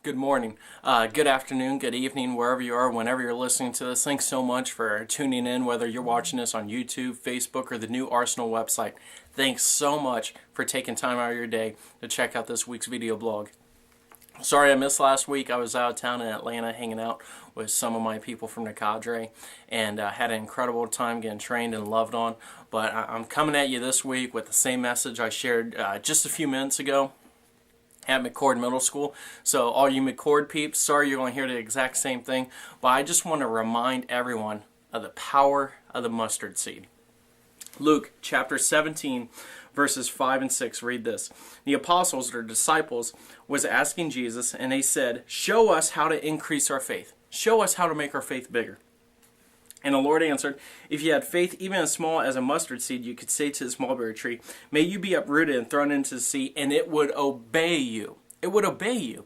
Good morning, good afternoon, good evening, wherever you are, whenever you're listening to this. Thanks so much for tuning in, whether you're watching this on YouTube, Facebook, or the new Arsenal website. Thanks so much for taking time out of your day to check out this week's video blog. Sorry I missed last week. I was out of town in Atlanta hanging out with some of my people from the cadre and had an incredible time getting trained and loved on. But I'm coming at you this week with the same message I shared just a few minutes ago at McCord Middle School. So all you McCord peeps, sorry you're going to hear the exact same thing, but I just want to remind everyone of the power of the mustard seed. Luke chapter 17 verses 5 and 6, read this. The apostles, or disciples, was asking Jesus, and they said, "Show us how to increase our faith. Show us how to make our faith bigger." And the Lord answered, "If you had faith even as small as a mustard seed, you could say to this mulberry tree, 'May you be uprooted and thrown into the sea,' and it would obey you." It would obey you.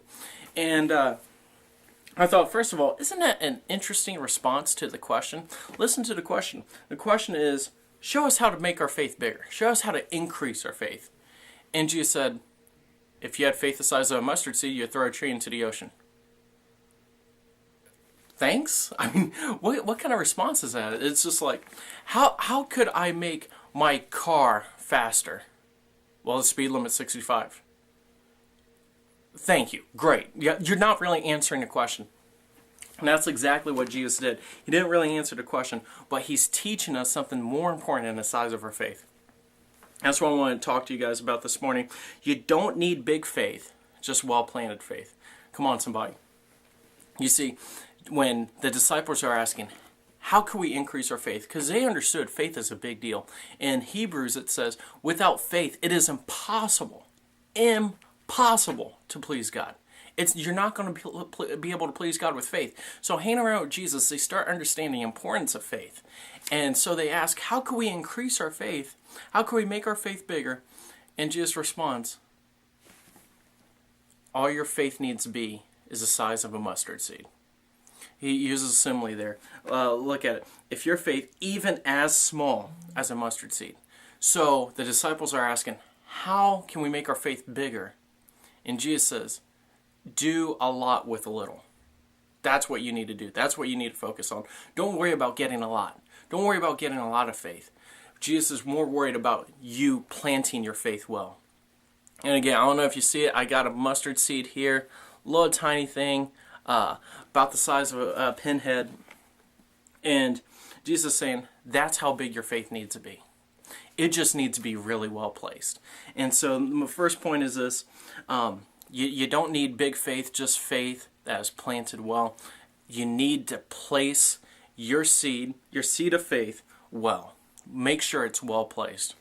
And I thought, first of all, isn't that an interesting response to the question? Listen to the question. The question is, show us how to make our faith bigger. Show us how to increase our faith. And Jesus said, if you had faith the size of a mustard seed, you'd throw a tree into the ocean. Thanks? I mean, what kind of response is that? It's just like, how could I make my car faster? Well, the speed limit's 65. Thank you. Great. You're not really answering the question. And that's exactly what Jesus did. He didn't really answer the question, but he's teaching us something more important than the size of our faith. That's what I want to talk to you guys about this morning. You don't need big faith, just well-planted faith. Come on, somebody. You see, when the disciples are asking, how can we increase our faith? Because they understood faith is a big deal. In Hebrews it says, without faith it is impossible to please God. You're not going to be able to please God with faith. So hanging around with Jesus, they start understanding the importance of faith. And so they ask, how can we increase our faith? How can we make our faith bigger? And Jesus responds, all your faith needs to be is the size of a mustard seed. He uses a simile there. Look at it. If your faith even as small as a mustard seed. So the disciples are asking, how can we make our faith bigger? And Jesus says, do a lot with a little. That's what you need to do. That's what you need to focus on. Don't worry about getting a lot. Don't worry about getting a lot of faith. Jesus is more worried about you planting your faith well. And again, I don't know if you see it. I got a mustard seed here. Little tiny thing. About the size of a pinhead. And Jesus is saying, that's how big your faith needs to be. It just needs to be really well placed. And so my first point is this. You don't need big faith, just faith that is planted well. You need to place your seed of faith, well. Make sure it's well placed.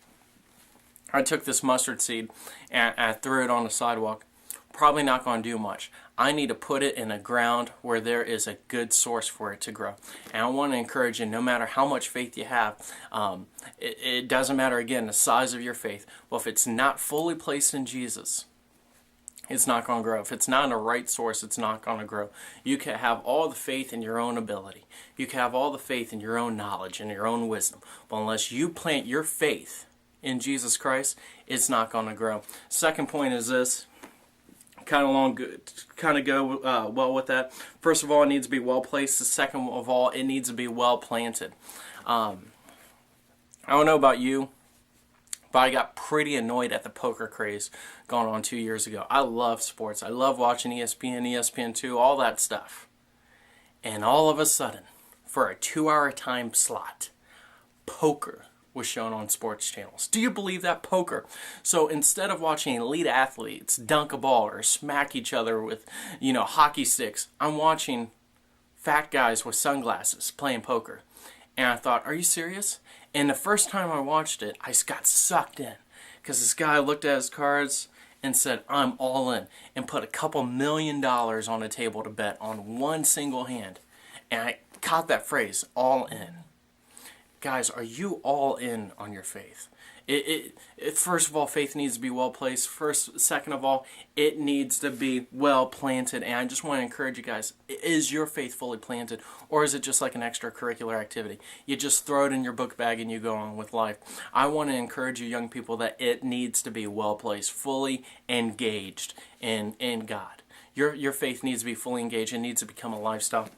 I took this mustard seed and I threw it on the sidewalk. Probably not going to do much. I need to put it in the ground where there is a good source for it to grow. And I want to encourage you, no matter how much faith you have, it doesn't matter, again, the size of your faith. Well, if it's not fully placed in Jesus, it's not going to grow. If it's not in the right source, it's not going to grow. You can have all the faith in your own ability. You can have all the faith in your own knowledge and your own wisdom. But unless you plant your faith in Jesus Christ, it's not going to grow. Second point is this. Kind of go well with that. First of all, it needs to be well placed. The second of all, it needs to be well planted. I don't know about you, but I got pretty annoyed at the poker craze going on 2 years ago. I love sports. I love watching ESPN, ESPN2, all that stuff. And all of a sudden, for a 2-hour time slot, poker was shown on sports channels. Do you believe that? Poker. So instead of watching elite athletes dunk a ball or smack each other with, hockey sticks, I'm watching fat guys with sunglasses playing poker. And I thought, are you serious? And the first time I watched it, I got sucked in. Because this guy looked at his cards and said, I'm all in. And put a couple $1 million on the table to bet on one single hand. And I caught that phrase, all in. Guys, are you all in on your faith? First of all, faith needs to be well placed. Second of all, it needs to be well planted. And I just want to encourage you guys, is your faith fully planted? Or is it just like an extracurricular activity? You just throw it in your book bag and you go on with life. I want to encourage you young people that it needs to be well placed, fully engaged in God. Your faith needs to be fully engaged. It needs to become a lifestyle.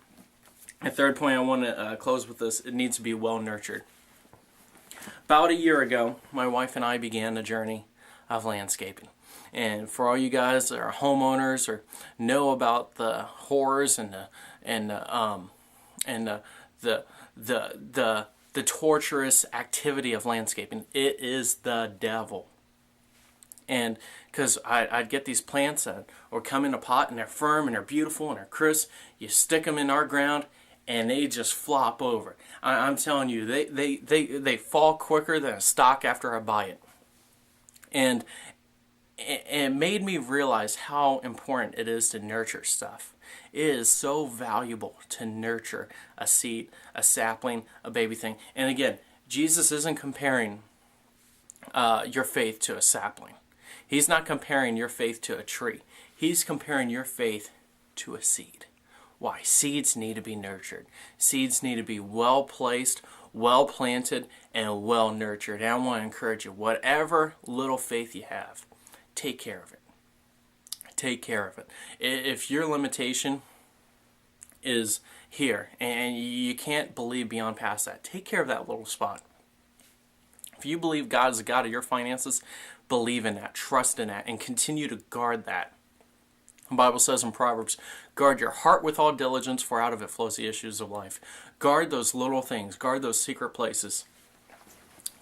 And third point I want to close with this, it needs to be well nurtured. About a year ago, my wife and I began a journey of landscaping. And for all you guys that are homeowners or know about the horrors and the torturous activity of landscaping, it is the devil. And because I'd get these plants that would come in a pot and they're firm and they're beautiful and they're crisp, you stick them in our ground and they just flop over. I'm telling you, they fall quicker than a stock after I buy it. And it made me realize how important it is to nurture stuff. It is so valuable to nurture a seed, a sapling, a baby thing. And again, Jesus isn't comparing your faith to a sapling. He's not comparing your faith to a tree. He's comparing your faith to a seed. Why? Seeds need to be nurtured. Seeds need to be well placed, well planted, and well nurtured. And I want to encourage you, whatever little faith you have, take care of it. Take care of it. If your limitation is here and you can't believe beyond past that, take care of that little spot. If you believe God is the God of your finances, believe in that, trust in that, and continue to guard that. The Bible says in Proverbs, guard your heart with all diligence, for out of it flows the issues of life. Guard those little things. Guard those secret places.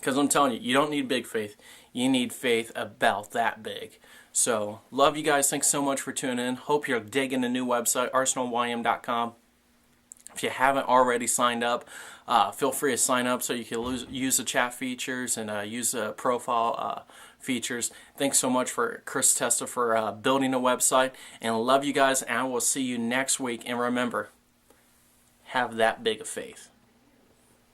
Because I'm telling you, you don't need big faith. You need faith about that big. So, love you guys. Thanks so much for tuning in. Hope you're digging the new website, arsenalym.com. If you haven't already signed up, feel free to sign up so you can use the chat features and use the profile features. Thanks so much for Chris Testa for building a website. And love you guys, and I will see you next week. And remember, have that big of faith.